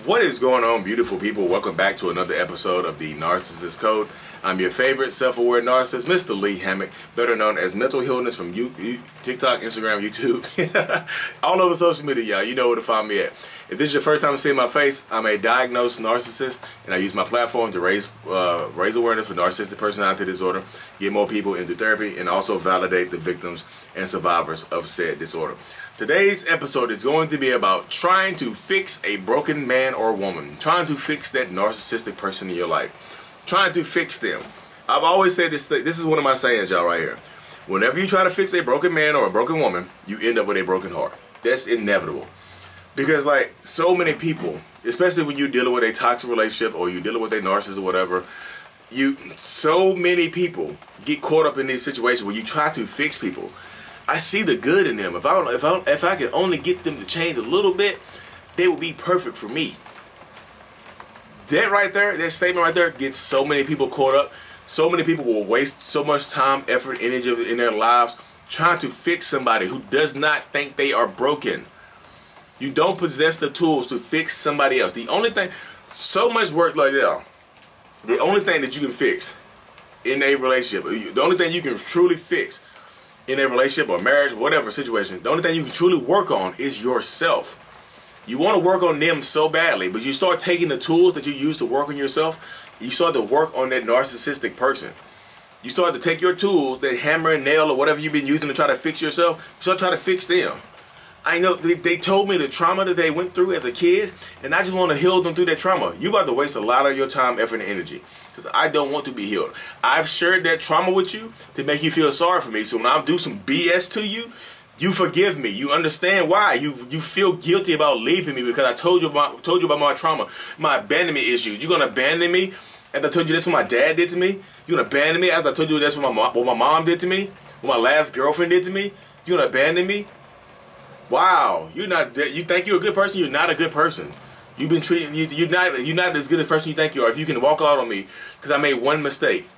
What is going on, beautiful people? Welcome back to another episode of the Narcissist Code. I'm your favorite self-aware narcissist, Mr. Lee Hammock, better known as Mental Healness from TikTok, Instagram, YouTube, all over social media, y'all. You know where to find me at. If this is your first time seeing my face, I'm a diagnosed narcissist, and I use my platform to raise awareness for narcissistic personality disorder, get more people into therapy, and also validate the victims and survivors of said disorder. Today's episode is going to be about trying to fix a broken man or woman, trying to fix that narcissistic person in your life, trying to fix them. I've always said this is one of my sayings, y'all, right here. Whenever you try to fix a broken man or a broken woman, you end up with a broken heart. That's inevitable. Because, like, so many people, especially when you're dealing with a toxic relationship or you're dealing with a narcissist or whatever, so many people get caught up in these situations where you try to fix people. I see the good in them. If I could only get them to change a little bit, they would be perfect for me. That right there, that statement right there gets so many people caught up. So many people will waste so much time, effort, energy in their lives trying to fix somebody who does not think they are broken. You don't possess the tools to fix somebody else. The only thing, so much work like that, the only thing that you can fix in a relationship, the only thing you can truly fix in a relationship or marriage, whatever situation, the only thing you can truly work on is yourself. You want to work on them so badly, but you start taking the tools that you use to work on yourself, you start to work on that narcissistic person. You start to take your tools, that hammer and nail or whatever you've been using to try to fix yourself, you start trying to fix them. I know they told me the trauma that they went through as a kid, and I just want to heal them through that trauma. You about to waste a lot of your time, effort, and energy, because I don't want to be healed. I've shared that trauma with you to make you feel sorry for me. So when I do some BS to you, you forgive me. You understand why. You feel guilty about leaving me because I told you about my trauma, my abandonment issues. You're gonna abandon me as I told you that's what my dad did to me. You're gonna abandon me as I told you that's what my mom did to me, what my last girlfriend did to me. You're gonna abandon me. Wow, you think you're a good person? You're not a good person. You've been treating you're not as good a person you think you are. If you can walk out on me because I made one mistake,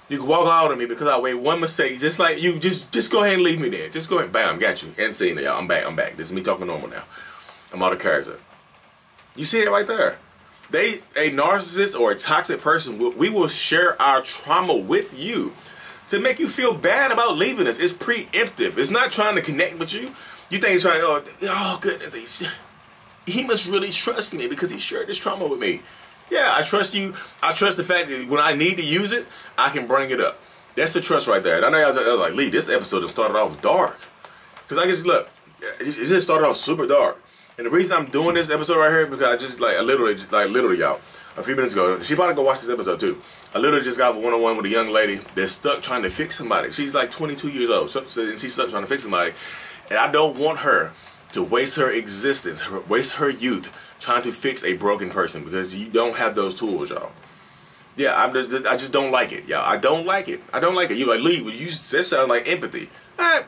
you can walk out on me because I made one mistake. Just like you, just go ahead and leave me there. Just go ahead, bam, got you. And seeing it, y'all. I'm back. This is me talking normal now. I'm out of character. You see it right there. A narcissist or a toxic person, we will share our trauma with you to make you feel bad about leaving us. It's preemptive. It's not trying to connect with you. You think he's trying, oh goodness, he must really trust me because he shared this trauma with me. Yeah, I trust you. I trust the fact that when I need to use it, I can bring it up. That's the trust right there. And I know y'all like, Lee, this episode just started off dark. Because I just, look, it just started off super dark. And the reason I'm doing this episode right here, because I just, literally, y'all, a few minutes ago, she probably go watch this episode too. I literally just got a one-on-one with a young lady that's stuck trying to fix somebody. She's like 22 years old, and she's stuck trying to fix somebody. And I don't want her to waste her existence, waste her youth trying to fix a broken person because you don't have those tools, y'all. Yeah, I just don't like it, y'all. I don't like it. I don't like it. You're like, Lee, that sounds like empathy.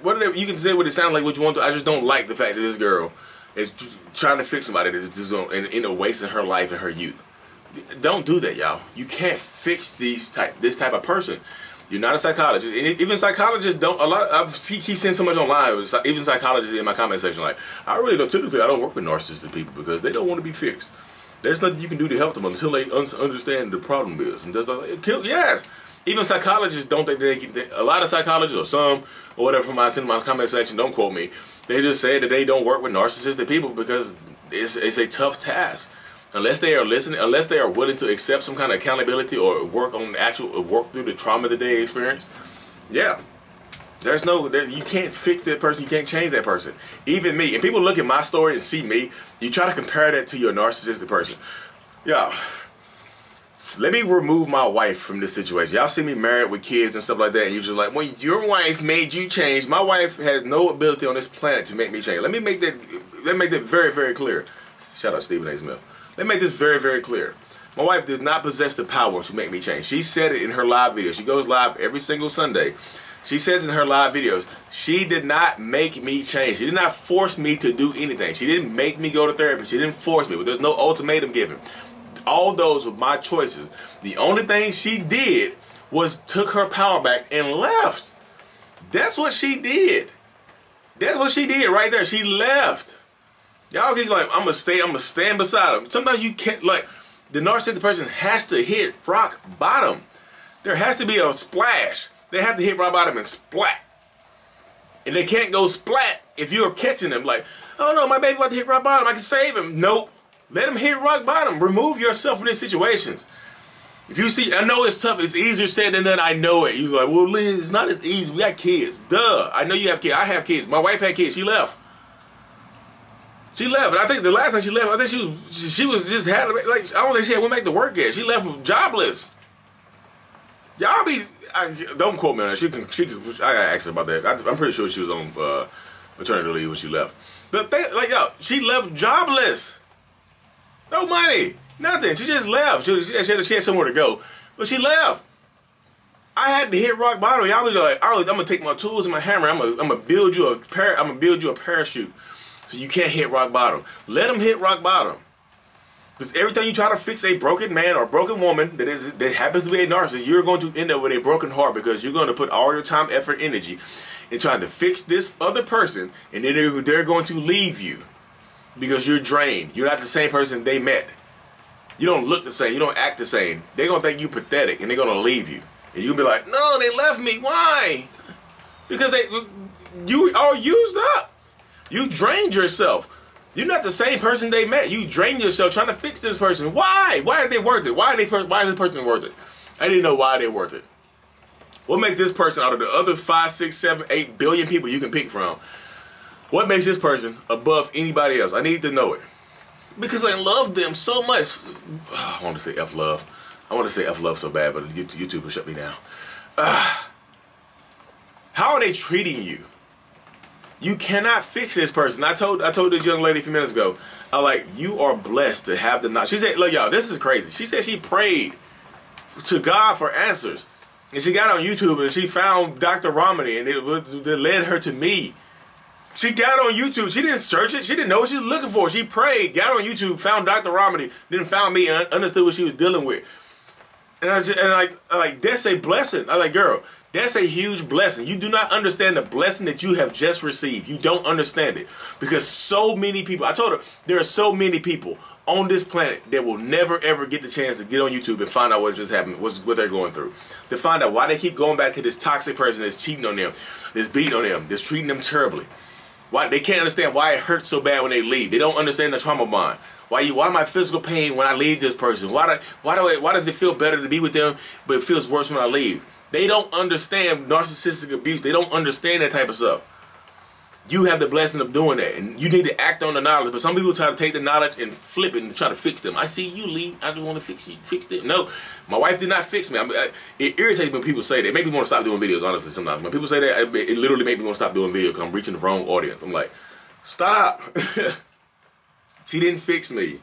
Whatever, you can say what it sounds like, what you want to. I just don't like the fact that this girl is trying to fix somebody that's just in a wasting her life and her youth. Don't do that, y'all. You can't fix this type of person. You're not a psychologist, and even psychologists don't. I keep seeing so much online. Even psychologists in my comment section, like, I really don't. Typically, I don't work with narcissistic people because they don't want to be fixed. There's nothing you can do to help them until they understand the problem is. And that's like, yes, even psychologists don't think they can. A lot of psychologists or some or whatever from my comment section, don't quote me. They just say that they don't work with narcissistic people because it's a tough task. Unless they are listening, unless they are willing to accept some kind of accountability or work through the trauma that they experienced, yeah, you can't fix that person, you can't change that person. Even me, and people look at my story and see me, you try to compare that to your narcissistic person. Yeah, let me remove my wife from this situation. Y'all see me married with kids and stuff like that, and you're just like, well, your wife made you change. My wife has no ability on this planet to make me change. Let me make that very, very clear. Shout out Stephen A. Smith. Let me make this very, very clear. My wife did not possess the power to make me change. She said it in her live videos. She goes live every single Sunday. She says in her live videos, she did not make me change. She did not force me to do anything. She didn't make me go to therapy. She didn't force me. But there's no ultimatum given. All those were my choices. The only thing she did was took her power back and left. That's what she did. That's what she did right there. She left. Y'all get like, I'm gonna stand beside him. Sometimes you can't, like, the narcissistic person has to hit rock bottom. There has to be a splash. They have to hit rock bottom and splat. And they can't go splat if you're catching them. Like, oh no, my baby about to hit rock bottom, I can save him. Nope. Let him hit rock bottom. Remove yourself from these situations. If you see, I know it's tough. It's easier said than done. I know it. You're like, well, Liz, it's not as easy. We got kids. Duh. I know you have kids. I have kids. My wife had kids. She left. She left. And I think the last time she left, I think she was just had, like, I don't think she went back to work yet. She left jobless. Y'all be, don't quote me on that. She can, I gotta ask her about that. I'm pretty sure she was on maternity leave when she left. But like, yo, she left jobless. No money. Nothing. She just left. She had somewhere to go. But she left. I had to hit rock bottom. Y'all be like, I'm gonna take my tools and my hammer. I'm gonna build you a parachute. So you can't hit rock bottom. Let them hit rock bottom. Because every time you try to fix a broken man or broken woman that happens to be a narcissist, you're going to end up with a broken heart, because you're going to put all your time, effort, energy in trying to fix this other person, and then they're going to leave you because you're drained. You're not the same person they met. You don't look the same. You don't act the same. They're going to think you pathetic, and they're going to leave you. And you'll be like, no, they left me. Why? Because you are used up. You drained yourself. You're not the same person they met. You drained yourself trying to fix this person. Why? Why are they worth it? Why is this person worth it? I didn't know why they're worth it. What makes this person, out of the other 5, 6, 7, 8 billion people you can pick from, what makes this person above anybody else? I need to know it. Because I love them so much. I want to say F love. I want to say F love so bad, but YouTube will shut me down. How are they treating you? You cannot fix this person. I told this young lady a few minutes ago, you are blessed to have the knowledge. She said, look, y'all, this is crazy. She said she prayed to God for answers. And she got on YouTube and she found Dr. Romney, and it led her to me. She got on YouTube. She didn't search it. She didn't know what she was looking for. She prayed, got on YouTube, found Dr. Romney, then found me, and understood what she was dealing with. And that's a blessing. I was like, girl, that's a huge blessing. You do not understand the blessing that you have just received. You don't understand it. Because so many people, I told her, there are so many people on this planet that will never ever get the chance to get on YouTube and find out what just happened, what they're going through. To find out why they keep going back to this toxic person that's cheating on them, that's beating on them, that's treating them terribly. Why they can't understand why it hurts so bad when they leave. They don't understand the trauma bond. Why my physical pain when I leave this person? Why does it feel better to be with them, but it feels worse when I leave? They don't understand narcissistic abuse. They don't understand that type of stuff. You have the blessing of doing that, and you need to act on the knowledge. But some people try to take the knowledge and flip it and try to fix them. I see you, Lee. I just want to fix you. Fix them. No, my wife did not fix me. It irritates me when people say that. It makes me want to stop doing videos, honestly, sometimes. When people say that, it literally makes me want to stop doing videos because I'm reaching the wrong audience. I'm like, stop. She didn't fix me.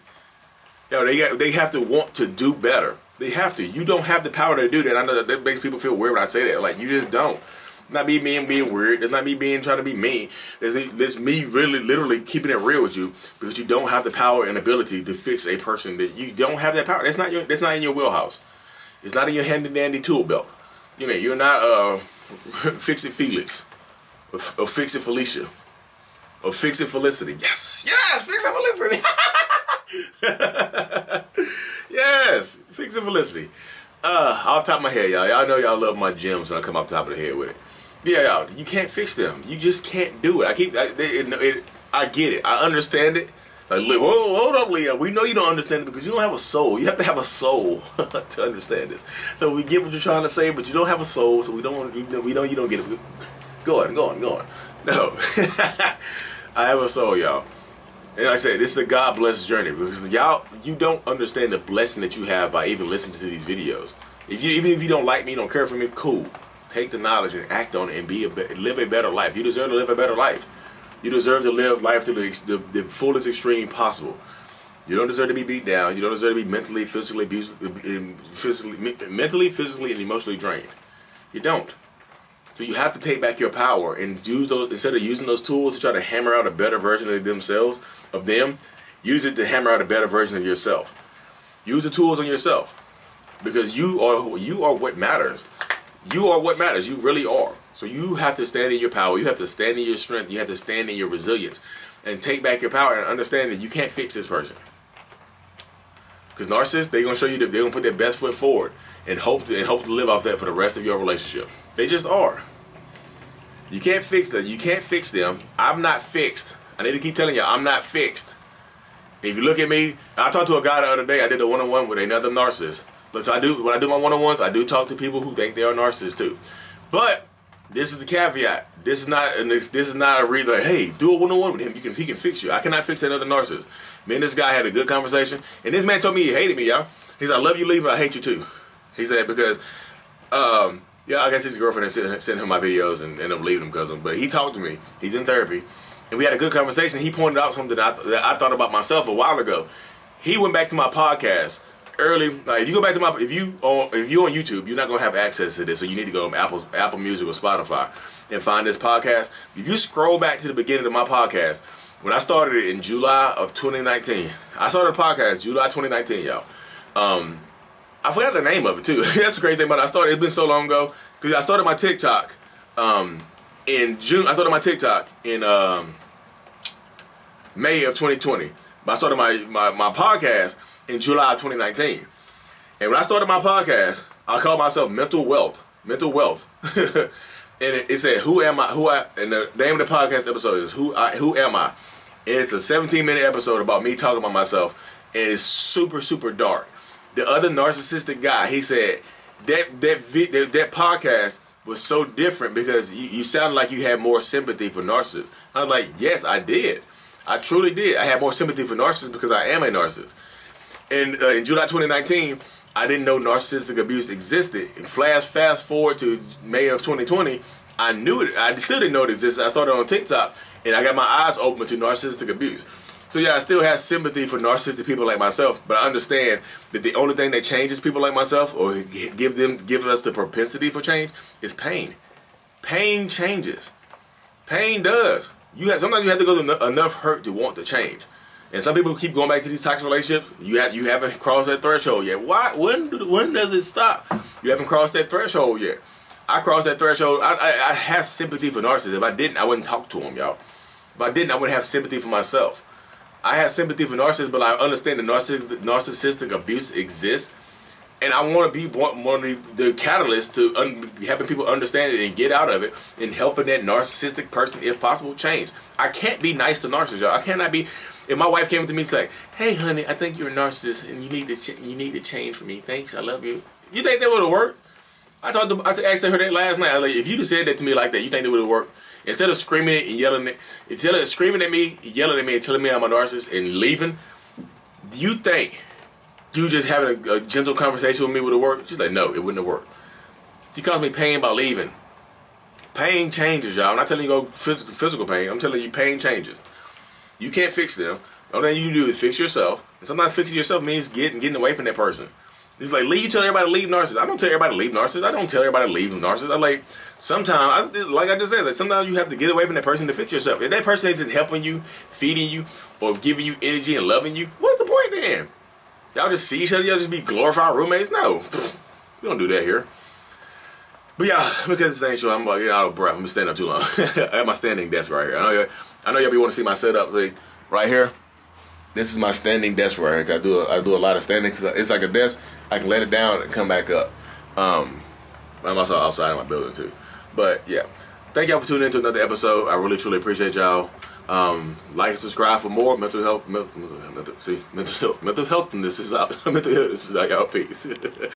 Yo, they have to want to do better. They have to. You don't have the power to do that. I know that makes people feel weird when I say that. Like, you just don't. It's not me being weird. It's not me trying to be mean. It's me really, literally keeping it real with you, because you don't have the power and ability to fix a person. That you don't have that power. That's not in your wheelhouse. It's not in your handy dandy tool belt. You know, you're not Fix It Felix or Fix It Felicia or Fix It Felicity. Yes, Fix It Felicity. Yes, Fix It Felicity. Off the top of my head, y'all know y'all love my gems when I come off the top of the head with it. Yeah, y'all, you can't fix them. You just can't do it. I get it. I understand it. Like, whoa, hold up, Leah. We know you don't understand it because you don't have a soul. You have to have a soul to understand this. So we get what you're trying to say, but you don't have a soul, so we don't you don't get it. Go on. No, I have a soul, y'all. And like I said, this is a God-blessed journey, because y'all, you don't understand the blessing that you have by even listening to these videos. Even if you don't like me, don't care for me, cool. Take the knowledge and act on it and live a better life. You deserve to live a better life. You deserve to live life to the fullest extreme possible. You don't deserve to be beat down. You don't deserve to be mentally, physically, and emotionally drained. You don't. So you have to take back your power and use those, instead of using those tools to try to hammer out a better version of them, use it to hammer out a better version of yourself. Use the tools on yourself, because you are what matters. You are what matters. You really are. So you have to stand in your power. You have to stand in your strength. You have to stand in your resilience. and take back your power and understand that you can't fix this person. Because narcissists, they're gonna show you that they're gonna put their best foot forward and hope to live off that for the rest of your relationship. They just are. You can't fix them. You can't fix them. I'm not fixed. I need to keep telling you, I'm not fixed. If you look at me, I talked to a guy the other day. I did a one-on-one with another narcissist. So when I do my one-on-ones, I do talk to people who think they are narcissists too. But this is the caveat. This is not a reason like, hey, do a one-on-one with him. He can fix you. I cannot fix another narcissist. Me and this guy had a good conversation, and this man told me he hated me, y'all. He said, I love you, Lee, but I hate you too. He said because yeah, I guess his girlfriend had sent him my videos and ended up leaving him because of him. But he talked to me. He's in therapy. And we had a good conversation. He pointed out something that I thought about myself a while ago. He went back to my podcast early. Like if you go back to my, if you on YouTube, you're not gonna have access to this. So you need to go to Apple Music or Spotify and find this podcast. If you scroll back to the beginning of my podcast, when I started it in July of 2019, I started a podcast July 2019, y'all. I forgot the name of it too. That's the crazy thing about it. It's been so long ago because I started my TikTok. In June, I started my TikTok in May of 2020. But I started my podcast in July of 2019. And when I started my podcast, I called myself Mental Wealth. Mental Wealth. And it said, Who am I? And the name of the podcast episode is Who Am I? And it's a 17-minute episode about me talking about myself. And it's super, super dark. The other narcissistic guy, he said, that podcast was so different because you sounded like you had more sympathy for narcissists. I was like, yes, I did. I truly did. I had more sympathy for narcissists because I am a narcissist. And in July 2019, I didn't know narcissistic abuse existed. And fast forward to May of 2020, I knew it. I still didn't know it existed. I started on TikTok, and I got my eyes open to narcissistic abuse. So yeah, I still have sympathy for narcissistic people like myself, but I understand that the only thing that changes people like myself or give us the propensity for change is pain. Pain changes. Pain does. Sometimes you have to go through enough hurt to want to change. And some people keep going back to these toxic relationships. You haven't crossed that threshold yet. Why? When does it stop? You haven't crossed that threshold yet. I crossed that threshold. I have sympathy for narcissists. If I didn't, I wouldn't talk to them, y'all. If I didn't, I wouldn't have sympathy for myself. I have sympathy for narcissists, but I understand that narcissistic abuse exists. And I want to be one of the catalysts to helping people understand it and get out of it and helping that narcissistic person, if possible, change. I can't be nice to narcissists, y'all. I cannot be. If my wife came to me and said, hey, honey, I think you're a narcissist and you need to change for me. Thanks, I love you. You think that would have worked? I asked her that last night. I was like, if you just said that to me like that, you think it would have worked? Instead of screaming it and yelling it, instead of screaming at me, yelling at me, and telling me I'm a narcissist and leaving, do you think you just having a gentle conversation with me would have worked? She's like, no, it wouldn't have worked. She caused me pain by leaving. Pain changes, y'all. I'm not telling you to go physical pain. I'm telling you pain changes. You can't fix them. The only thing you can do is fix yourself. And sometimes fixing yourself means getting away from that person. It's like, you tell everybody to leave narcissists. I don't tell everybody to leave narcissists. I don't tell everybody to leave narcissists. I like, sometimes, like I just said, like sometimes you have to get away from that person to fix yourself. If that person isn't helping you, feeding you, or giving you energy and loving you, what's the point then? Y'all just see each other, y'all just be glorified roommates? No. We don't do that here. But yeah, because this ain't sure, I'm like, getting out of breath. I'm gonna stand up too long. I have my standing desk right here. I know y'all be want to see my setup. Like, right here. This is my standing desk right here. I do a lot of standing because it's like a desk. I can let it down and come back up. I'm also outside of my building too. But yeah, thank y'all for tuning in to another episode. I really truly appreciate y'all. Like and subscribe for more mental health. Mental health. This is out. Mental health. This is out. Y'all. Peace.